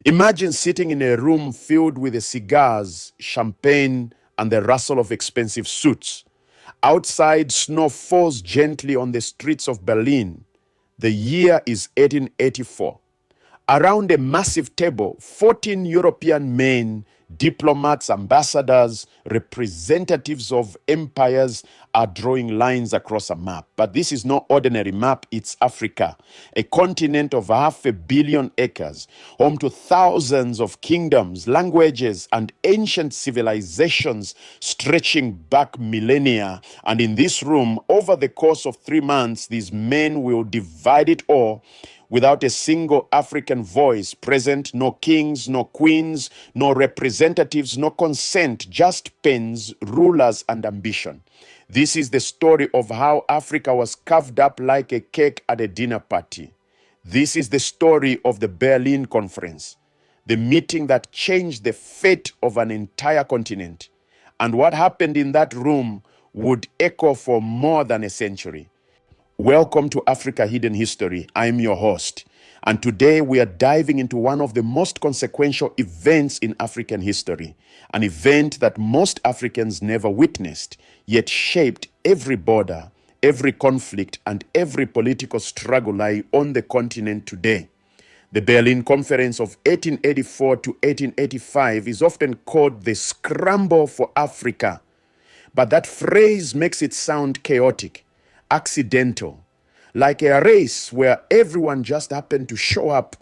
Imagine sitting in a room filled with cigars, champagne, and the rustle of expensive suits. Outside, snow falls gently on the streets of Berlin. The year is 1884. Around a massive table, 14 European men, diplomats, ambassadors, representatives of empires are drawing lines across a map. But this is no ordinary map, it's Africa, a continent of 500 million acres, home to thousands of kingdoms, languages, and ancient civilizations stretching back millennia. And in this room, over the course of 3 months, these men will divide it all without a single African voice present, no kings, no queens, no representatives, no consent, just pens, rulers, and ambition. This is the story of how Africa was carved up like a cake at a dinner party. This is the story of the Berlin Conference, the meeting that changed the fate of an entire continent. And what happened in that room would echo for more than a century. Welcome to Africa Hidden History. I'm your host. And today we are diving into one of the most consequential events in African history, an event that most Africans never witnessed, yet shaped every border, every conflict, and every political struggle lying on the continent today. The Berlin Conference of 1884 to 1885 is often called the Scramble for Africa, but that phrase makes it sound chaotic, accidental, like a race where everyone just happened to show up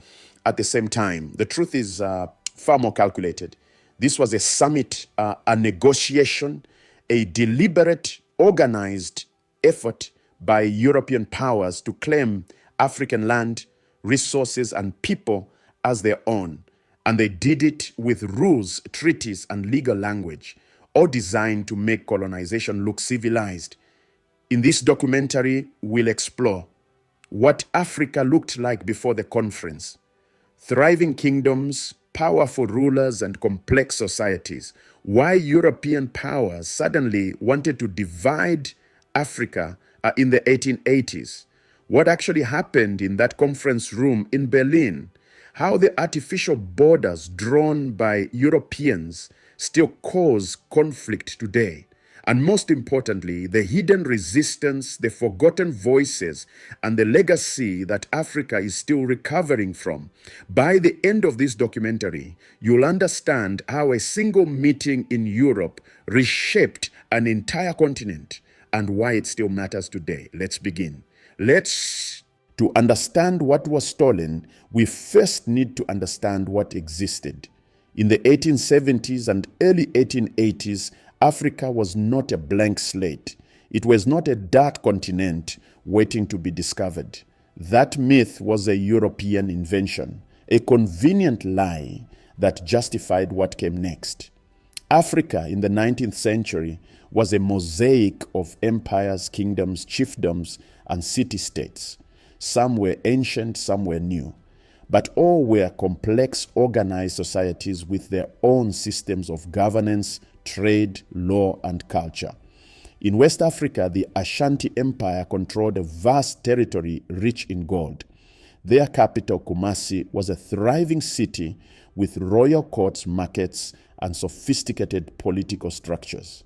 at the same time. The truth is far more calculated. This was a summit, a negotiation, a deliberate, organized effort by European powers to claim African land, resources, and people as their own. And they did it with rules, treaties, and legal language, all designed to make colonization look civilized. In this documentary, we'll explore what Africa looked like before the conference: thriving kingdoms, powerful rulers, and complex societies. Why European powers suddenly wanted to divide Africa in the 1880s. What actually happened in that conference room in Berlin. How the artificial borders drawn by Europeans still cause conflict today. And most importantly, the hidden resistance, the forgotten voices, and the legacy that Africa is still recovering from. By the end of this documentary, you'll understand how a single meeting in Europe reshaped an entire continent and why it still matters today. Let's begin. To understand what was stolen, we first need to understand what existed. In the 1870s and early 1880s, Africa was not a blank slate. It was not a dark continent waiting to be discovered. That myth was a European invention, a convenient lie that justified what came next. Africa in the 19th century was a mosaic of empires, kingdoms, chiefdoms, and city-states. Some were ancient, some were new, but all were complex, organized societies with their own systems of governance, trade, law, and culture. In West Africa, the Ashanti Empire controlled a vast territory rich in gold. Their capital, Kumasi, was a thriving city with royal courts, markets, and sophisticated political structures.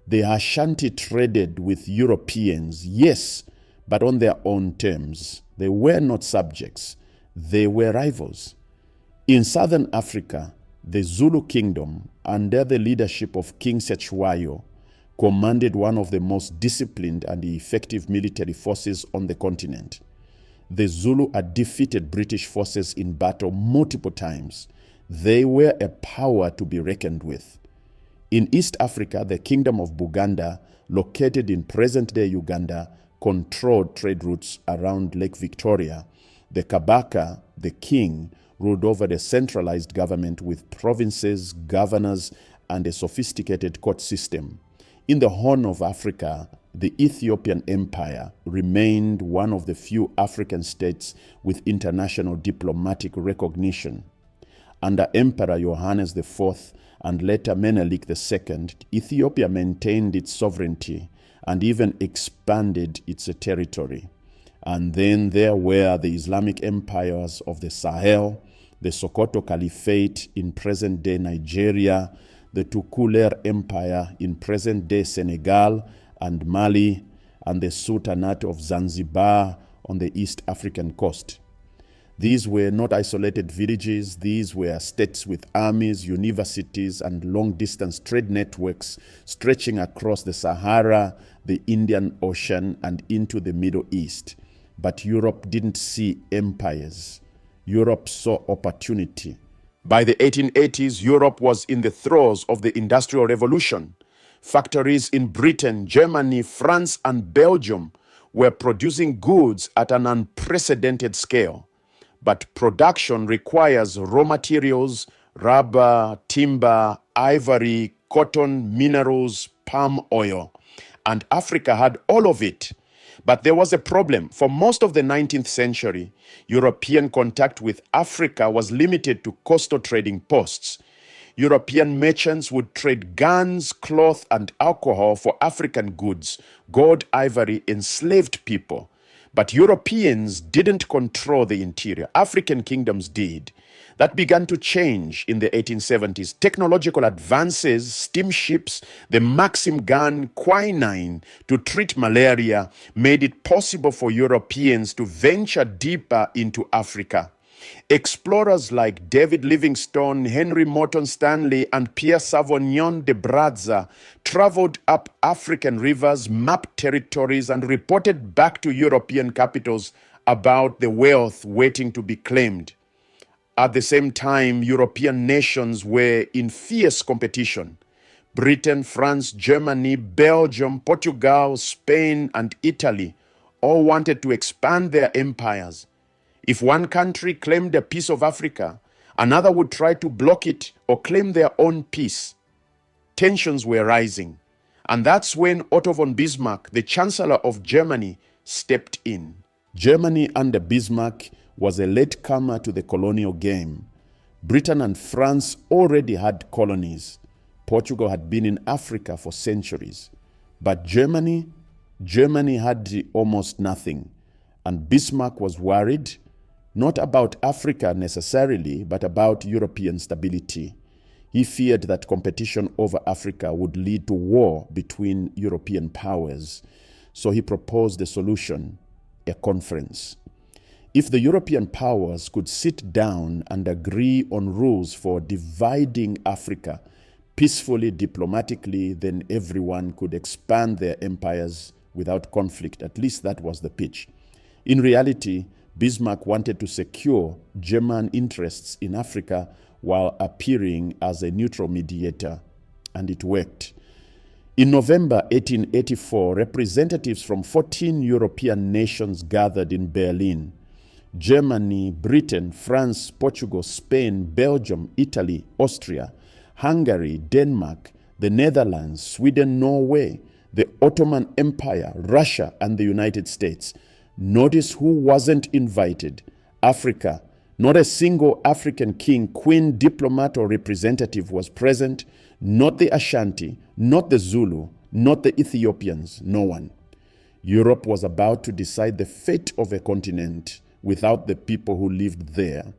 The Ashanti traded with Europeans, yes, but on their own terms. They were not subjects. They were rivals. In southern Africa, the Zulu kingdom, under the leadership of King Cetshwayo, commanded one of the most disciplined and effective military forces on the continent. The Zulu had defeated British forces in battle multiple times. They were a power to be reckoned with. In East Africa, the kingdom of Buganda, located in present-day Uganda, controlled trade routes around Lake Victoria. The Kabaka, the king, ruled over the centralized government with provinces, governors, and a sophisticated court system. In the Horn of Africa, the Ethiopian Empire remained one of the few African states with international diplomatic recognition. Under Emperor Johannes IV and later Menelik II, Ethiopia maintained its sovereignty and even expanded its territory. And then there were the Islamic empires of the Sahel, the Sokoto Caliphate in present-day Nigeria, the Tukuler Empire in present-day Senegal and Mali, and the Sultanate of Zanzibar on the East African coast. These were not isolated villages. These were states with armies, universities, and long-distance trade networks stretching across the Sahara, the Indian Ocean, and into the Middle East. But Europe didn't see empires. Europe saw opportunity. By the 1880s, Europe was in the throes of the Industrial Revolution. Factories in Britain, Germany, France, and Belgium were producing goods at an unprecedented scale. But production requires raw materials, rubber, timber, ivory, cotton, minerals, palm oil. And Africa had all of it. But there was a problem. For most of the 19th century, European contact with Africa was limited to coastal trading posts. European merchants would trade guns, cloth, and alcohol for African goods, gold, ivory, enslaved people. But Europeans didn't control the interior. African kingdoms did. That began to change in the 1870s. Technological advances, steamships, the Maxim gun, quinine to treat malaria made it possible for Europeans to venture deeper into Africa. Explorers like David Livingstone, Henry Morton Stanley, and Pierre Savognon de Brazza traveled up African rivers, mapped territories, and reported back to European capitals about the wealth waiting to be claimed. At the same time, European nations were in fierce competition. Britain, France, Germany, Belgium, Portugal, Spain, and Italy all wanted to expand their empires. If one country claimed a piece of Africa, another would try to block it or claim their own piece. Tensions were rising, and that's when Otto von Bismarck, the Chancellor of Germany, stepped in. Germany under Bismarck was a latecomer to the colonial game. Britain and France already had colonies. Portugal had been in Africa for centuries. But Germany had almost nothing. And Bismarck was worried, not about Africa necessarily, but about European stability. He feared that competition over Africa would lead to war between European powers. So he proposed a solution, a conference. If the European powers could sit down and agree on rules for dividing Africa peacefully, diplomatically, then everyone could expand their empires without conflict. At least that was the pitch. In reality, Bismarck wanted to secure German interests in Africa while appearing as a neutral mediator, and it worked. In November 1884, representatives from 14 European nations gathered in Berlin. Germany, Britain, France, Portugal, Spain, Belgium, Italy, Austria, Hungary, Denmark, the Netherlands, Sweden, Norway, the Ottoman Empire, Russia, and the United States. Notice who wasn't invited. Africa. Not a single African king, queen, diplomat, or representative was present. Not the Ashanti, not the Zulu, not the Ethiopians, no one. Europe was about to decide the fate of a continent without the people who lived there.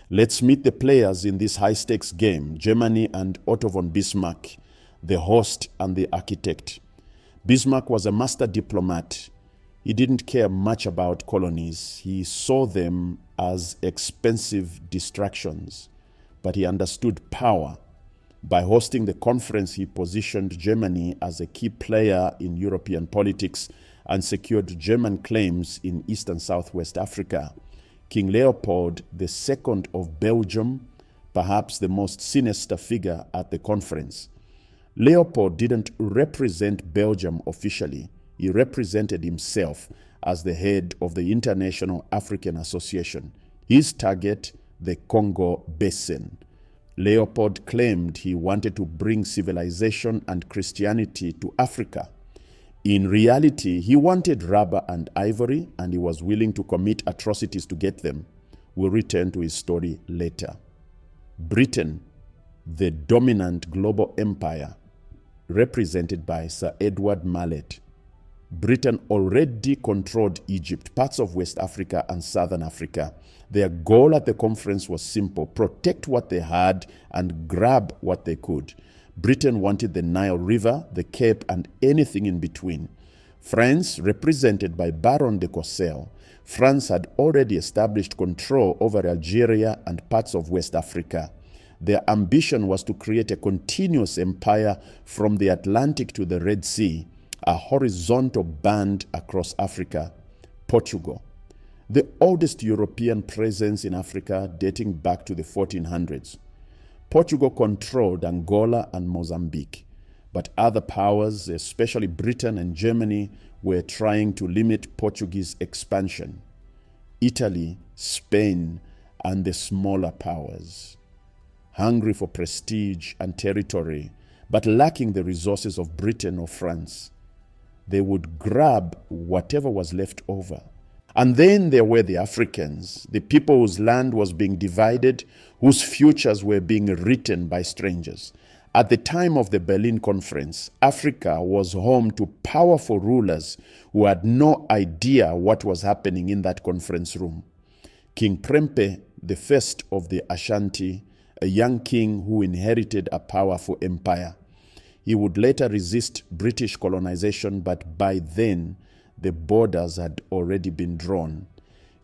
Let's meet the players in this high-stakes game, Germany and Otto von Bismarck, the host and the architect. Bismarck was a master diplomat. He didn't care much about colonies. He saw them as expensive distractions, but he understood power. By hosting the conference, he positioned Germany as a key player in European politics and secured German claims in East and Southwest Africa. King Leopold II of Belgium, perhaps the most sinister figure at the conference. Leopold didn't represent Belgium officially. He represented himself as the head of the International African Association. His target, the Congo Basin. Leopold claimed he wanted to bring civilization and Christianity to Africa. In reality, he wanted rubber and ivory, and he was willing to commit atrocities to get them. We'll return to his story later. Britain, the dominant global empire, represented by Sir Edward Mallet. Britain already controlled Egypt, parts of West Africa and Southern Africa. Their goal at the conference was simple: protect what they had and grab what they could. Britain wanted the Nile River, the Cape, and anything in between. France, represented by Baron de Courcelles, France had already established control over Algeria and parts of West Africa. Their ambition was to create a continuous empire from the Atlantic to the Red Sea, a horizontal band across Africa. Portugal, the oldest European presence in Africa dating back to the 1400s. Portugal controlled Angola and Mozambique, but other powers, especially Britain and Germany, were trying to limit Portuguese expansion. Italy, Spain, and the smaller powers, hungry for prestige and territory, but lacking the resources of Britain or France, they would grab whatever was left over. And then there were the Africans, the people whose land was being divided, whose futures were being written by strangers. At the time of the Berlin Conference, Africa was home to powerful rulers who had no idea what was happening in that conference room. King Prempeh, the first of the Ashanti, a young king who inherited a powerful empire. He would later resist British colonization, but by then the borders had already been drawn.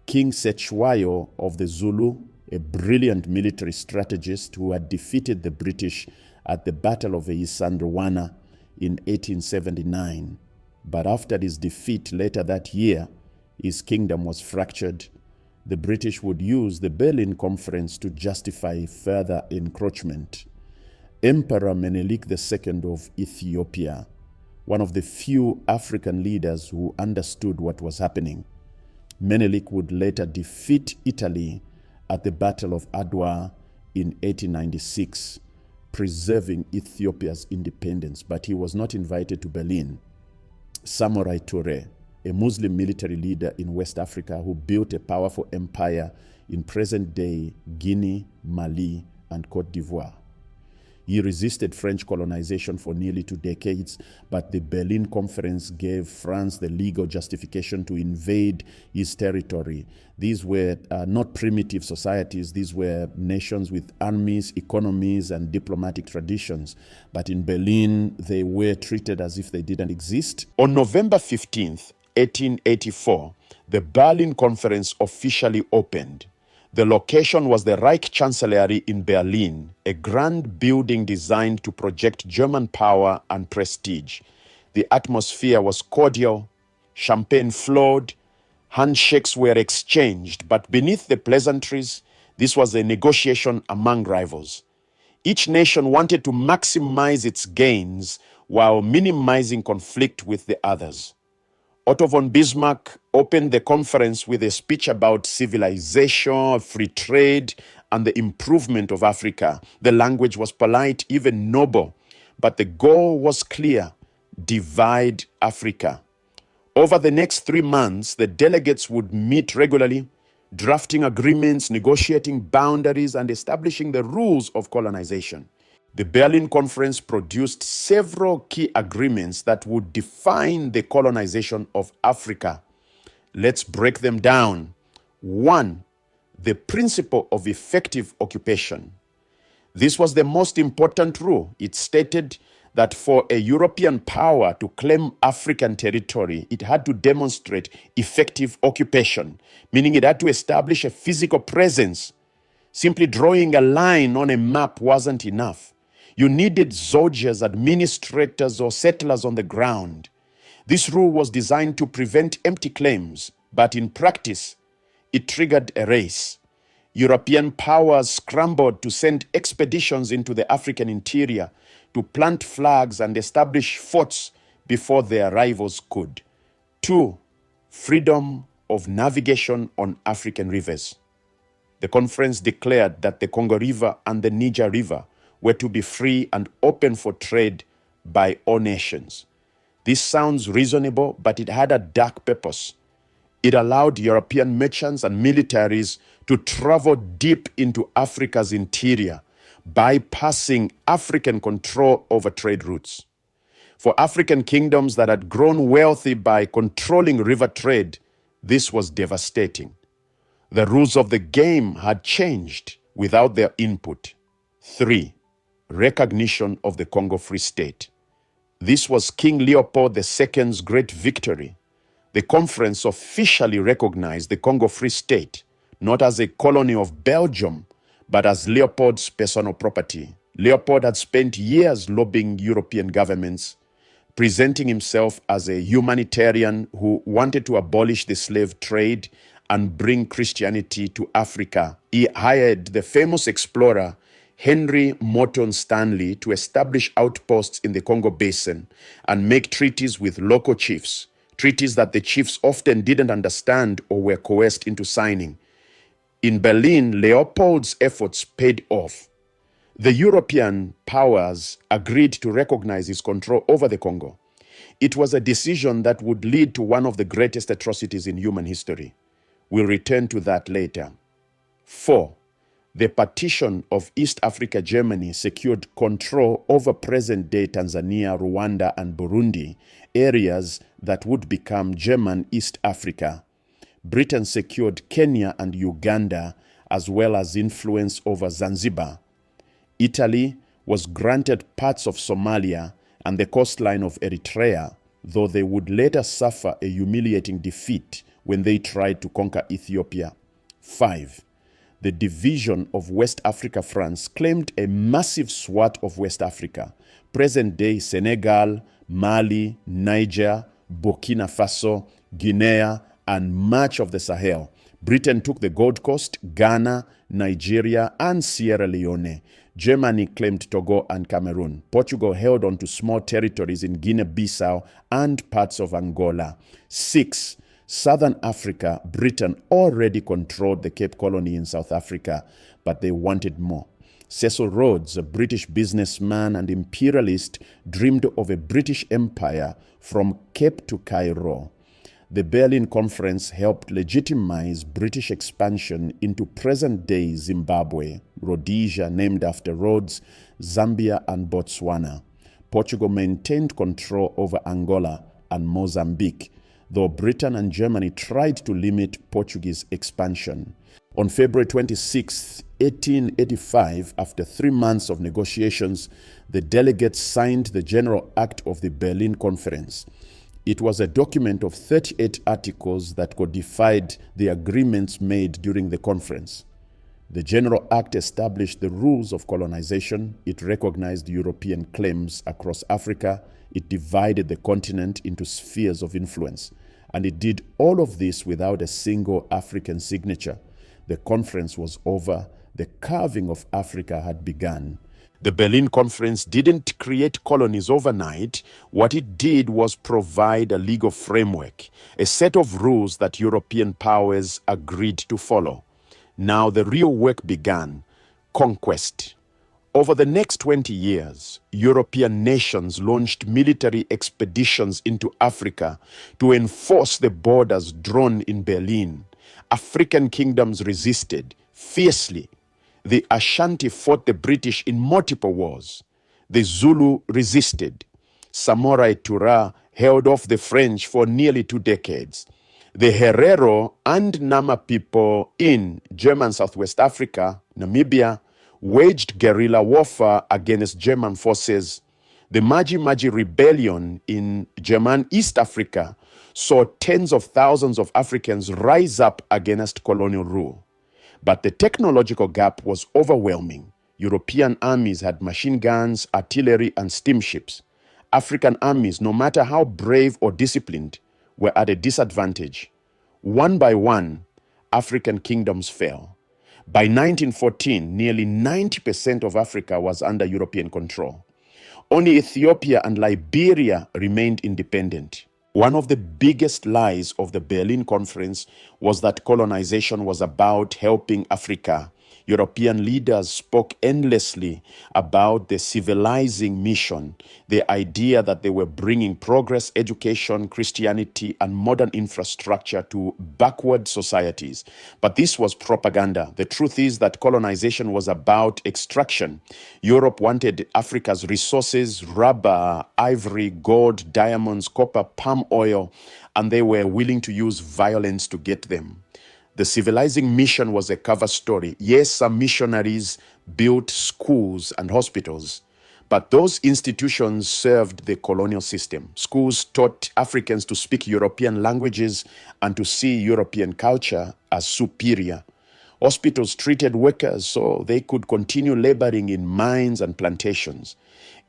King Cetshwayo of the Zulu, a brilliant military strategist who had defeated the British at the Battle of Isandlwana in 1879. But after his defeat later that year, his kingdom was fractured. The British would use the Berlin Conference to justify further encroachment. Emperor Menelik II of Ethiopia, one of the few African leaders who understood what was happening. Menelik would later defeat Italy at the Battle of Adwa in 1896, preserving Ethiopia's independence, but he was not invited to Berlin. Samurai Toure, a Muslim military leader in West Africa who built a powerful empire in present-day Guinea, Mali, and Côte d'Ivoire. He resisted French colonization for nearly 2 decades, but the Berlin Conference gave France the legal justification to invade his territory. These were not primitive societies. These were nations with armies, economies, and diplomatic traditions. But in Berlin, they were treated as if they didn't exist. On November 15th, 1884, the Berlin Conference officially opened. The location was the Reich Chancellery in Berlin, a grand building designed to project German power and prestige. The atmosphere was cordial, champagne flowed, handshakes were exchanged, but beneath the pleasantries, this was a negotiation among rivals. Each nation wanted to maximize its gains while minimizing conflict with the others. Otto von Bismarck opened the conference with a speech about civilization, free trade, and the improvement of Africa. The language was polite, even noble, but the goal was clear: divide Africa. Over the next 3 months, the delegates would meet regularly, drafting agreements, negotiating boundaries, and establishing the rules of colonization. The Berlin Conference produced several key agreements that would define the colonization of Africa. Let's break them down. 1. The principle of effective occupation. This was the most important rule. It stated that for a European power to claim African territory, it had to demonstrate effective occupation, meaning it had to establish a physical presence. Simply drawing a line on a map wasn't enough. You needed soldiers, administrators, or settlers on the ground. This rule was designed to prevent empty claims, but in practice, it triggered a race. European powers scrambled to send expeditions into the African interior to plant flags and establish forts before their rivals could. 2. Freedom of navigation on African rivers. The conference declared that the Congo River and the Niger River were to be free and open for trade by all nations. This sounds reasonable, but it had a dark purpose. It allowed European merchants and militaries to travel deep into Africa's interior, bypassing African control over trade routes. For African kingdoms that had grown wealthy by controlling river trade, this was devastating. The rules of the game had changed without their input. 3. Recognition of the Congo Free State. This was King Leopold II's great victory. The conference officially recognized the Congo Free State, not as a colony of Belgium, but as Leopold's personal property. Leopold had spent years lobbying European governments, presenting himself as a humanitarian who wanted to abolish the slave trade and bring Christianity to Africa. He hired the famous explorer Henry Morton Stanley to establish outposts in the Congo Basin and make treaties with local chiefs, treaties that the chiefs often didn't understand or were coerced into signing. In Berlin, Leopold's efforts paid off. The European powers agreed to recognize his control over the Congo. It was a decision that would lead to one of the greatest atrocities in human history. We'll return to that later. 4. The partition of East Africa Germany secured control over present-day Tanzania, Rwanda, and Burundi, areas that would become German East Africa. Britain secured Kenya and Uganda, as well as influence over Zanzibar. Italy was granted parts of Somalia and the coastline of Eritrea, though they would later suffer a humiliating defeat when they tried to conquer Ethiopia. 5. The division of West Africa France claimed a massive swath of West Africa, present-day Senegal, Mali, Niger, Burkina Faso, Guinea, and much of the Sahel. Britain took the Gold Coast, Ghana, Nigeria, and Sierra Leone. Germany claimed Togo and Cameroon. Portugal held on to small territories in Guinea-Bissau and parts of Angola. 6. Southern Africa, Britain already controlled the Cape Colony in South Africa, but they wanted more. Cecil Rhodes, a British businessman and imperialist, dreamed of a British empire from Cape to Cairo. The Berlin Conference helped legitimize British expansion into present-day Zimbabwe, Rhodesia named after Rhodes, Zambia, and Botswana. Portugal maintained control over Angola and Mozambique, though Britain and Germany tried to limit Portuguese expansion. On February 26, 1885, after 3 months of negotiations, the delegates signed the General Act of the Berlin Conference. It was a document of 38 articles that codified the agreements made during the conference. The General Act established the rules of colonization. It recognized European claims across Africa. It divided the continent into spheres of influence. And it did all of this without a single African signature. The conference was over. The carving of Africa had begun. The Berlin Conference didn't create colonies overnight. What it did was provide a legal framework, a set of rules that European powers agreed to follow. Now the real work began: conquest. Over the next 20 years, European nations launched military expeditions into Africa to enforce the borders drawn in Berlin. African kingdoms resisted fiercely. The Ashanti fought the British in multiple wars. The Zulu resisted. Samurai Tura held off the French for nearly 2 decades. The Herero and Nama people in German Southwest Africa, Namibia, waged guerrilla warfare against German forces. The Maji Maji rebellion in German East Africa saw tens of thousands of Africans rise up against colonial rule. But the technological gap was overwhelming. European armies had machine guns, artillery, and steamships. African armies, no matter how brave or disciplined, were at a disadvantage. One by one, African kingdoms fell. By 1914, nearly 90% of Africa was under European control. Only Ethiopia and Liberia remained independent. One of the biggest lies of the Berlin Conference was that colonization was about helping Africa. European leaders spoke endlessly about the civilizing mission, the idea that they were bringing progress, education, Christianity, and modern infrastructure to backward societies. But this was propaganda. The truth is that colonization was about extraction. Europe wanted Africa's resources, rubber, ivory, gold, diamonds, copper, palm oil, and they were willing to use violence to get them. The civilizing mission was a cover story. Yes, some missionaries built schools and hospitals, but those institutions served the colonial system. Schools taught Africans to speak European languages and to see European culture as superior. Hospitals treated workers so they could continue laboring in mines and plantations.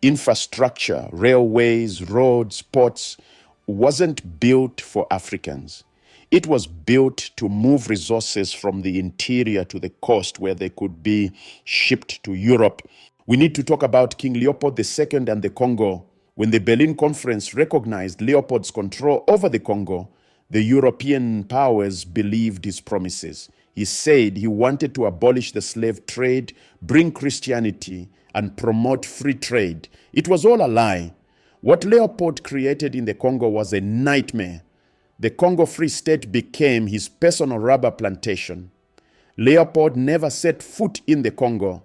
Infrastructure, railways, roads, ports wasn't built for Africans. It was built to move resources from the interior to the coast where they could be shipped to Europe. We need to talk about King Leopold II and the Congo. When the Berlin Conference recognized Leopold's control over the Congo, the European powers believed his promises. He said he wanted to abolish the slave trade, bring Christianity, and promote free trade. It was all a lie. What Leopold created in the Congo was a nightmare. The Congo Free State became his personal rubber plantation. Leopold never set foot in the Congo,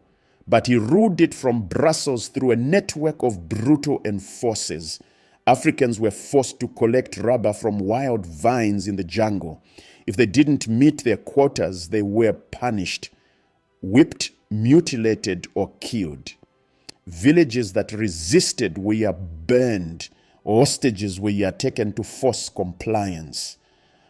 but he ruled it from Brussels through a network of brutal enforcers. Africans were forced to collect rubber from wild vines in the jungle. If they didn't meet their quotas, they were punished, whipped, mutilated, or killed. Villages that resisted were burned. Hostages were taken to force compliance.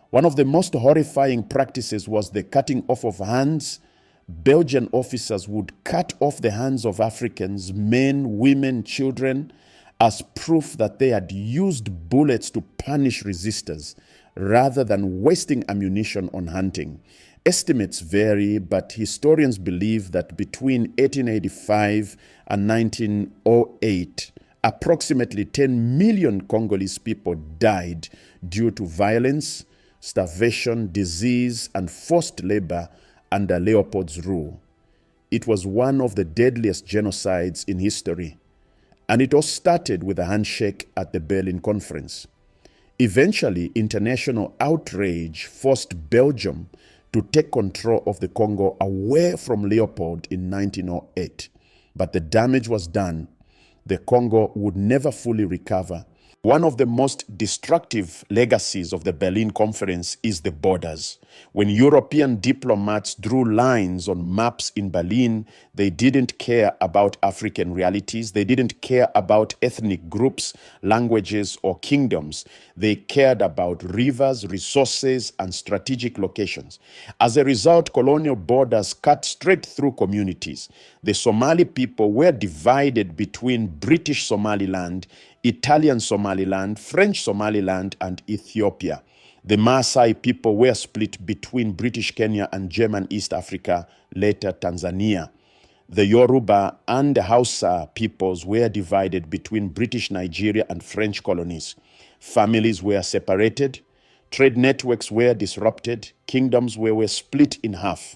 One of the most horrifying practices was the cutting off of hands. Belgian officers would cut off the hands of Africans, men, women, children, as proof that they had used bullets to punish resistors rather than wasting ammunition on hunting. Estimates vary, but historians believe that between 1885 and 1908, approximately 10 million Congolese people died due to violence, starvation, disease, and forced labor under Leopold's rule. It was one of the deadliest genocides in history, and it all started with a handshake at the Berlin Conference. Eventually, international outrage forced Belgium to take control of the Congo away from Leopold in 1908. But the damage was done. The Congo would never fully recover. One of the most destructive legacies of the Berlin Conference is the borders. When European diplomats drew lines on maps in Berlin, they didn't care about African realities. They didn't care about ethnic groups, languages, or kingdoms. They cared about rivers, resources, and strategic locations. As a result, colonial borders cut straight through communities. The Somali people were divided between British Somaliland, Italian Somaliland, French Somaliland, and Ethiopia. The Maasai people were split between British Kenya and German East Africa, later Tanzania. The Yoruba and the Hausa peoples were divided between British Nigeria and French colonies. Families were separated, trade networks were disrupted, kingdoms were split in half.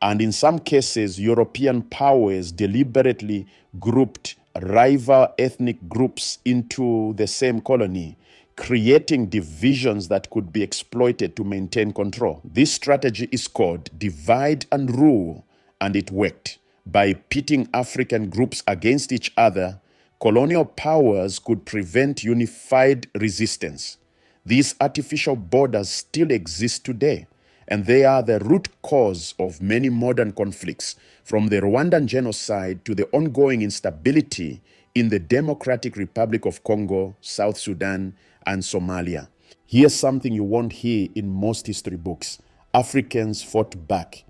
And in some cases, European powers deliberately grouped rival ethnic groups into the same colony, creating divisions that could be exploited to maintain control. This strategy is called divide and rule, and it worked. By pitting African groups against each other, colonial powers could prevent unified resistance. These artificial borders still exist today, and they are the root cause of many modern conflicts, from the Rwandan genocide to the ongoing instability in the Democratic Republic of Congo, South Sudan, and Somalia. Here's something you won't hear in most history books. Africans fought back.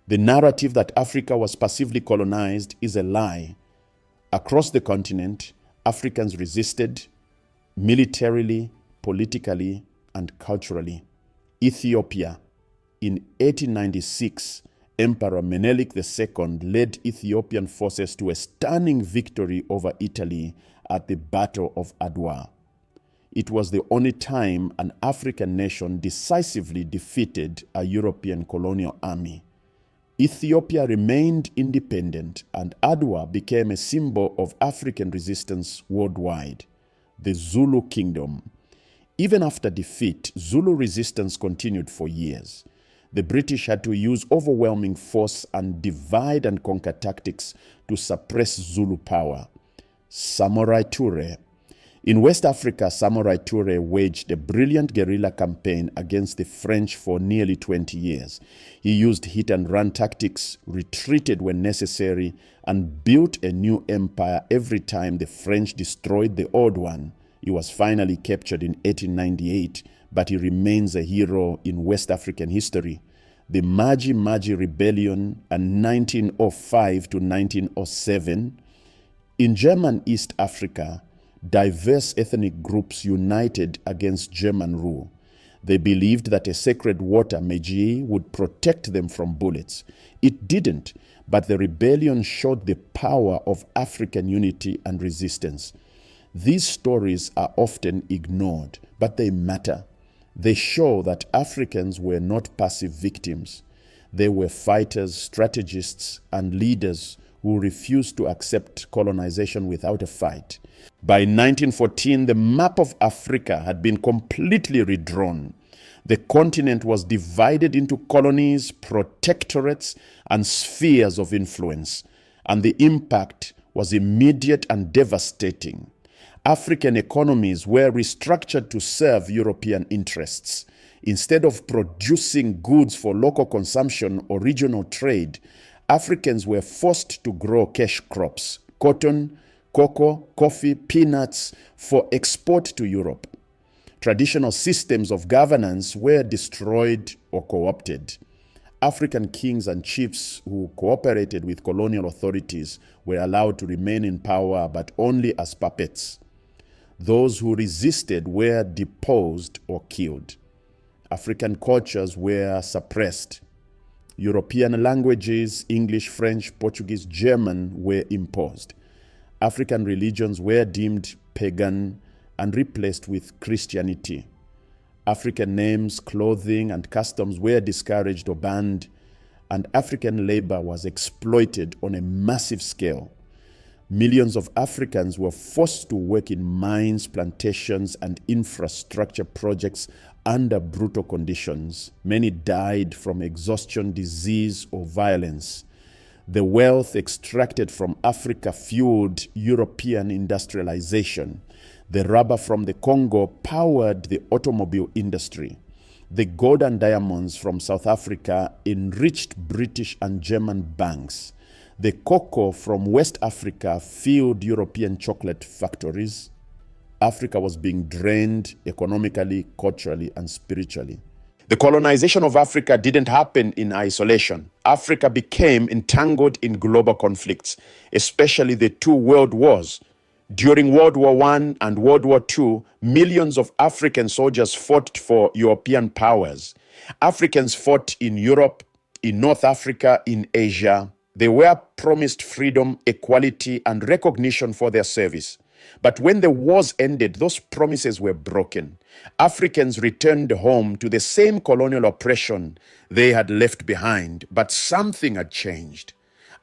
The narrative that Africa was passively colonized is a lie. Across the continent, Africans resisted militarily, politically, and culturally. Ethiopia. In 1896, Emperor Menelik II led Ethiopian forces to a stunning victory over Italy at the Battle of Adwa. It was the only time an African nation decisively defeated a European colonial army. Ethiopia remained independent, and Adwa became a symbol of African resistance worldwide. The Zulu Kingdom. Even after defeat, Zulu resistance continued for years. The British had to use overwhelming force and divide and conquer tactics to suppress Zulu power. Samurai Ture. In West Africa, Samurai Ture waged a brilliant guerrilla campaign against the French for nearly 20 years. He used hit-and-run tactics, retreated when necessary, and built a new empire every time the French destroyed the old one. He was finally captured in 1898, but he remains a hero in West African history. The Maji Maji Rebellion in 1905 to 1907. In German East Africa, diverse ethnic groups united against German rule. They believed that a sacred water, Meiji, would protect them from bullets. It didn't, but the rebellion showed the power of African unity and resistance. These stories are often ignored, but they matter. They show that Africans were not passive victims. They were fighters, strategists, and leaders who refused to accept colonization without a fight. By 1914, the map of Africa had been completely redrawn. The continent was divided into colonies, protectorates, and spheres of influence, and the impact was immediate and devastating. African economies were restructured to serve European interests. Instead of producing goods for local consumption or regional trade, Africans were forced to grow cash crops, cotton, cocoa, coffee, peanuts, for export to Europe. Traditional systems of governance were destroyed or co-opted. African kings and chiefs who cooperated with colonial authorities were allowed to remain in power, but only as puppets. Those who resisted were deposed or killed. African cultures were suppressed. European languages, English, French, Portuguese, German, were imposed. African religions were deemed pagan and replaced with Christianity. African names, clothing, and customs were discouraged or banned, and African labor was exploited on a massive scale. Millions of Africans were forced to work in mines, plantations, and infrastructure projects under brutal conditions. Many died from exhaustion, disease, or violence. The wealth extracted from Africa fueled European industrialization. The rubber from the Congo powered the automobile industry. The gold and diamonds from South Africa enriched British and German banks. The cocoa from West Africa fueled European chocolate factories. Africa was being drained economically, culturally, and spiritually. The colonization of Africa didn't happen in isolation. Africa became entangled in global conflicts, especially the two world wars. During World War I and World War II, millions of African soldiers fought for European powers. Africans fought in Europe, in North Africa, in Asia. They were promised freedom, equality, and recognition for their service. But when the wars ended, those promises were broken. Africans returned home to the same colonial oppression they had left behind, but something had changed.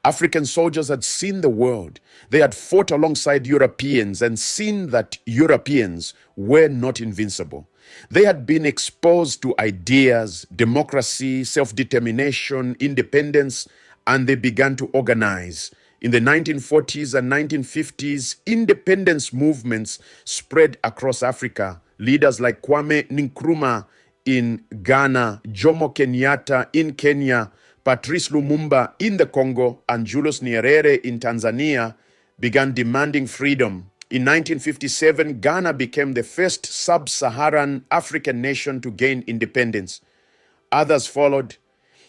African soldiers had seen the world. They had fought alongside Europeans and seen that Europeans were not invincible. They had been exposed to ideas, democracy, self-determination, independence, and they began to organize. In the 1940s and 1950s, independence movements spread across Africa. Leaders like Kwame Nkrumah in Ghana, Jomo Kenyatta in Kenya, Patrice Lumumba in the Congo, and Julius Nyerere in Tanzania began demanding freedom. In 1957, Ghana became the first sub-Saharan African nation to gain independence. Others followed.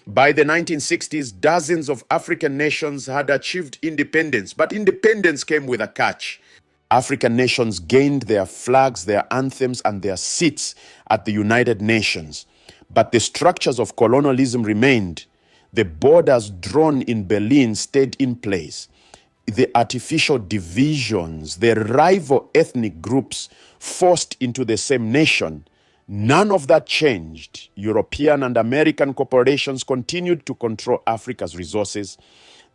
By the 1960s, dozens of African nations had achieved independence, but independence came with a catch. African nations gained their flags, their anthems, and their seats at the United Nations. But the structures of colonialism remained. The borders drawn in Berlin stayed in place. The artificial divisions, the rival ethnic groups forced into the same nation, None of that changed. European and American corporations continued to control Africa's resources.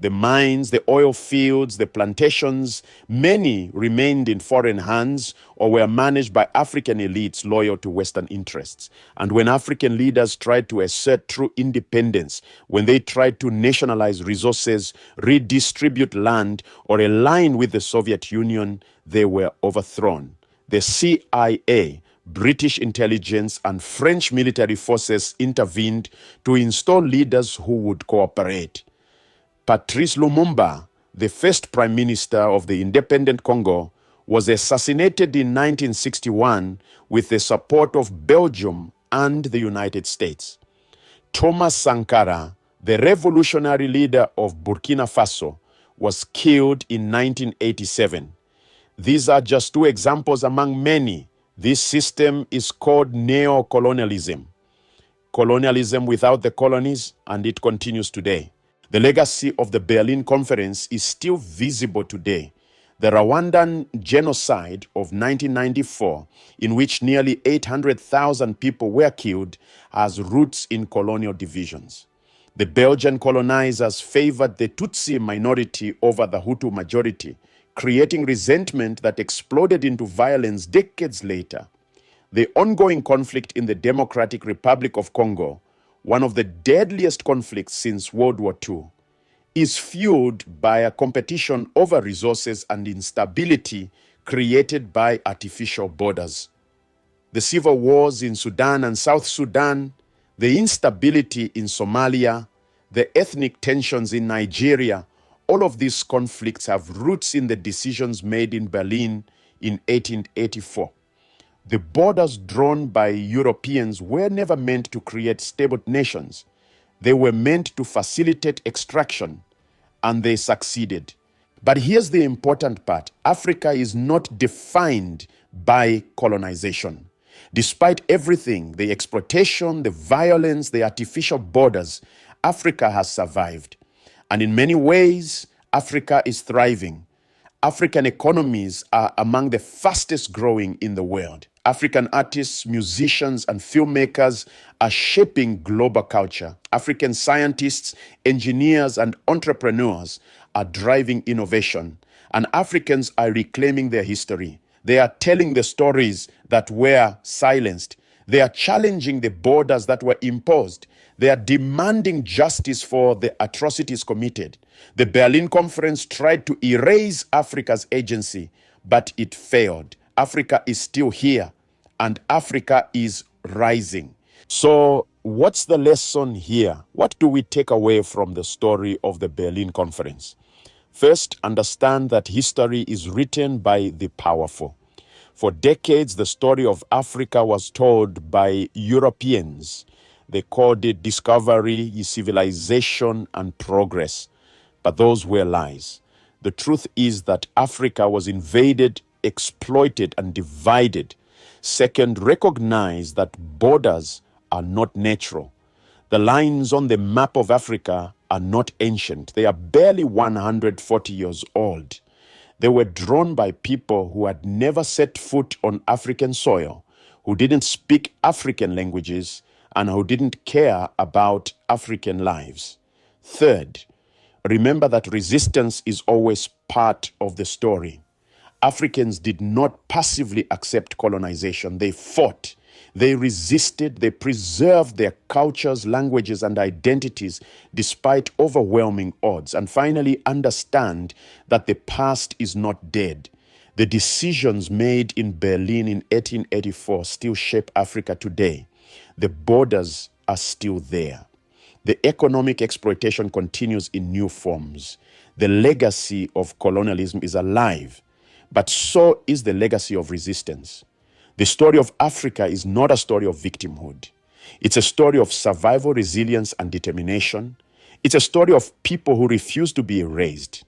The mines, the oil fields, the plantations, many remained in foreign hands or were managed by African elites loyal to Western interests. And when African leaders tried to assert true independence, when they tried to nationalize resources, redistribute land, or align with the Soviet Union, they were overthrown. The CIA, British intelligence, and French military forces intervened to install leaders who would cooperate. Patrice Lumumba, the first prime minister of the independent Congo, was assassinated in 1961 with the support of Belgium and the United States. Thomas Sankara, the revolutionary leader of Burkina Faso, was killed in 1987. These are just two examples among many. This system is called neo-colonialism. Colonialism without the colonies, and it continues today. The legacy of the Berlin Conference is still visible today. The Rwandan genocide of 1994, in which nearly 800,000 people were killed, has roots in colonial divisions. The Belgian colonizers favored the Tutsi minority over the Hutu majority, creating resentment that exploded into violence decades later. The ongoing conflict in the Democratic Republic of Congo, one of the deadliest conflicts since World War II, is fueled by a competition over resources and instability created by artificial borders. The civil wars in Sudan and South Sudan, the instability in Somalia, the ethnic tensions in Nigeria, all of these conflicts have roots in the decisions made in Berlin in 1884. The borders drawn by Europeans were never meant to create stable nations. They were meant to facilitate extraction, and they succeeded. But here's the important part. Africa is not defined by colonization. Despite everything, the exploitation, the violence, the artificial borders, Africa has survived. And in many ways, Africa is thriving. African economies are among the fastest growing in the world. African artists, musicians, and filmmakers are shaping global culture. African scientists, engineers, and entrepreneurs are driving innovation. And Africans are reclaiming their history. They are telling the stories that were silenced. They are challenging the borders that were imposed. They are demanding justice for the atrocities committed. The Berlin Conference tried to erase Africa's agency, but it failed. Africa is still here, and Africa is rising. So, what's the lesson here? What do we take away from the story of the Berlin Conference? First, understand that history is written by the powerful. For decades, the story of Africa was told by Europeans. They called it discovery, civilization, and progress. But those were lies. The truth is that Africa was invaded, exploited, and divided. Second, recognize that borders are not natural. The lines on the map of Africa are not ancient. They are barely 140 years old. They were drawn by people who had never set foot on African soil, who didn't speak African languages, and who didn't care about African lives. Third, remember that resistance is always part of the story. Africans did not passively accept colonization. They fought. They resisted. They preserved their cultures, languages, and identities despite overwhelming odds. And finally, understand that the past is not dead. The decisions made in Berlin in 1884 still shape Africa today. The borders are still there. The economic exploitation continues in new forms. The legacy of colonialism is alive, but so is the legacy of resistance. The story of Africa is not a story of victimhood. It's a story of survival, resilience, and determination. It's a story of people who refuse to be erased.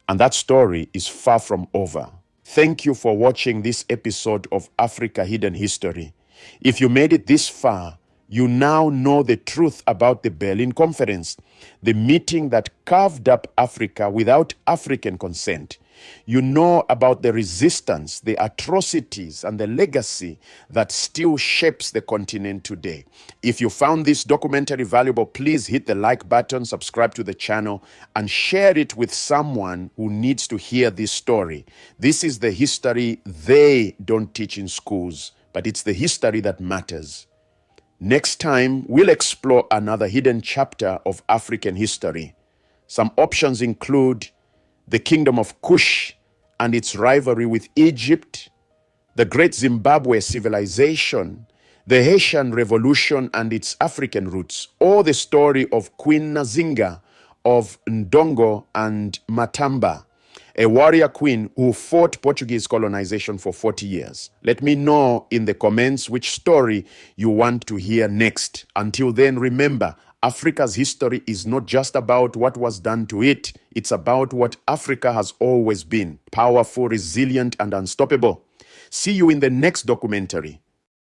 And that story is far from over. Thank you for watching this episode of Africa Hidden History. If you made it this far, You now know the truth about the Berlin Conference, the meeting that carved up Africa without African consent. You know about the resistance, the atrocities, and the legacy that still shapes the continent today. If you found this documentary valuable, please hit the like button, subscribe to the channel, and share it with someone who needs to hear this story. This is the history they don't teach in schools, but it's the history that matters. Next time, we'll explore another hidden chapter of African history. Some options include the Kingdom of Kush and its rivalry with Egypt, the Great Zimbabwe Civilization, the Haitian Revolution and its African roots, or the story of Queen Nazinga of Ndongo and Matamba, a warrior queen who fought Portuguese colonization for 40 years. Let me know in the comments which story you want to hear next. Until then, remember, Africa's history is not just about what was done to it. It's about what Africa has always been: powerful, resilient, and unstoppable. See you in the next documentary.